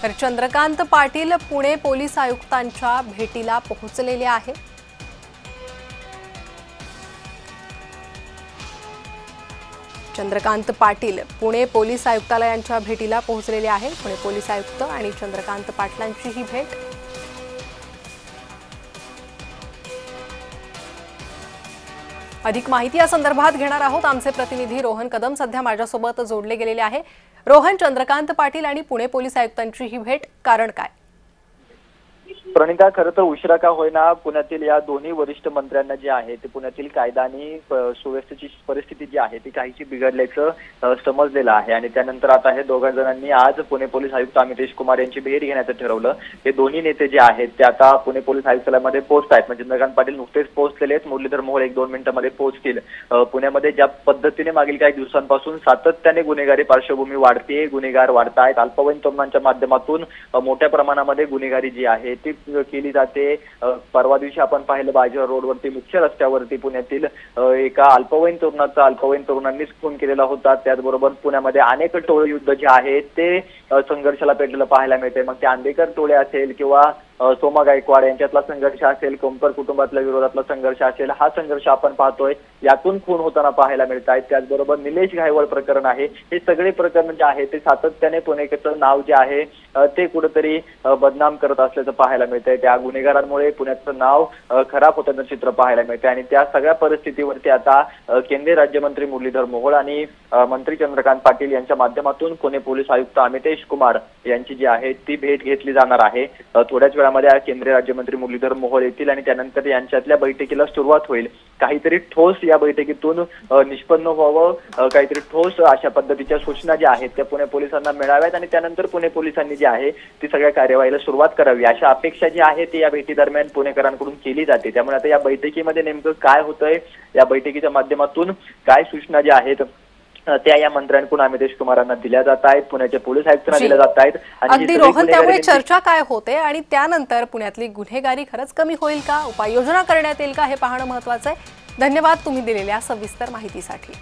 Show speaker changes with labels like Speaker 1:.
Speaker 1: तर चंद्रकांत पाटील पुणे पोलीस आयुक्तांच्या भेटीला पोहोचलेले आहे। चंद्रकांत पाटील पुणे पोलीस आयुक्तालयांच्या भेटीला पोहोचलेले आहे। पुणे पोलीस आयुक्त आणि चंद्रकांत पाटलांची ही भेट। अधिक माहिती या संदर्भात घेणार आहोत। आमचे प्रतिनिधी रोहन कदम सध्या माझ्यासोबत जोडले गेलेले आहे। रोहन, चंद्रकांत पाटील आणि पुणे पोलीस आयुक्तांची ही भेट कारण काय?
Speaker 2: प्रणिता, खरं तर उशिरा का होईना पुण्यातील या दोन्ही वरिष्ठ मंत्र्यांना जे आहे ते पुण्यातील कायदा आणि सुव्यवस्थेची परिस्थिती जी आहे ती काहीशी बिघडल्याचं समजलेलं आहे आणि त्यानंतर आता हे दोघा जणांनी आज पुणे पोलीस आयुक्त अमितेश कुमार यांची भेट घेण्याचं ठरवलं। हे दोन्ही नेते जे आहेत ते आता पुणे पोलीस आयुक्तालयामध्ये पोहोचत आहेत। म्हणजे चंद्रकांत पाटील नुकतेच पोहोचलेले आहेत। मुरलीधर मोहोळ 1-2 मिनिटांमध्ये पोहोचतील। पुण्यामध्ये ज्या पद्धतीने मागील काही दिवसांपासून सातत्याने गुन्हेगारी पार्श्वभूमी वाढते, गुन्हेगार वाढतायत, अल्पवयीन तरुणांच्या माध्यमातून मोठ्या प्रमाणामध्ये गुन्हेगारी जी आहे ती केली जाते। परवा दिवशी आपण पाहिलं बाजीराव रोडवरती मुख्य रस्त्यावरती पुण्यातील एका अल्पवयीन तरुणांनीच खून केलेला होता। त्याचबरोबर पुण्यामध्ये अनेक टोळ युद्ध जे आहे ते संघर्षाला पेटलेलं पाहायला मिळते। मग ते आंबेकर टोळे असेल किंवा सोमा गायकवाड यांच्यातला संघर्ष असेल, कोंपर कुटुंबातल्या विरोधातला संघर्ष असेल, हा संघर्ष आपण पाहतोय यातून खून होताना पाहायला मिळत आहेत। त्याचबरोबर निलेश घायवळ प्रकरण आहे, हे सगळे प्रकरण जे आहे ते सातत्याने पुणेकरचं नाव जे आहे ते कुठेतरी बदनाम करत असल्याचं पाहायला मिळतंय। त्या गुन्हेगारांमुळे पुण्याचं नाव खराब होताना चित्र पाहायला मिळतंय आणि त्या सगळ्या परिस्थितीवरती आता केंद्रीय राज्यमंत्री मुरलीधर मोहोळ आणि मंत्री चंद्रकांत पाटील यांच्या माध्यमातून पुणे पोलीस आयुक्त अमितेश कुमार यांची जी आहे ती भेट घेतली जाणार आहे। थोड्याच वेळामध्ये केंद्रीय राज्यमंत्री मुरलीधर मोहोळ येतील आणि त्यानंतर यांच्यातल्या बैठकीला सुरुवात होईल। काहीतरी ठोस या बैठकीतून निष्पन्न व्हावं, काहीतरी ठोस अशा पद्धतीच्या सूचना ज्या आहेत त्या पुणे पोलिसांना मिळाव्यात आणि त्यानंतर पुणे पोलिसांनी जी आहे ती सगळ्या कार्यवाहीला सुरुवात करावी अशा अपेक्षा जी आहे ती या भेटी दरम्यान पुणेकरांकडून केली जाते। त्यामुळे आता या बैठकीमध्ये नेमकं काय होतंय, या बैठकीच्या माध्यमातून काय सूचना ज्या आहेत त्या या मंत्र्यांकडून अमितेश कुमारांना दिल्या जात आहेत, पुण्याच्या पोलीस आयुक्तांना दिल्या जात आहेत।
Speaker 1: अगदी रोहन, त्यामुळे चर्चा काय होते आणि त्यानंतर पुण्यातली गुन्हेगारी खरंच कमी होईल का, उपाययोजना करण्यात येईल का, हे पाहणं महत्त्वाचं आहे। धन्यवाद तुम्ही दिलेल्या सविस्तर माहितीसाठी।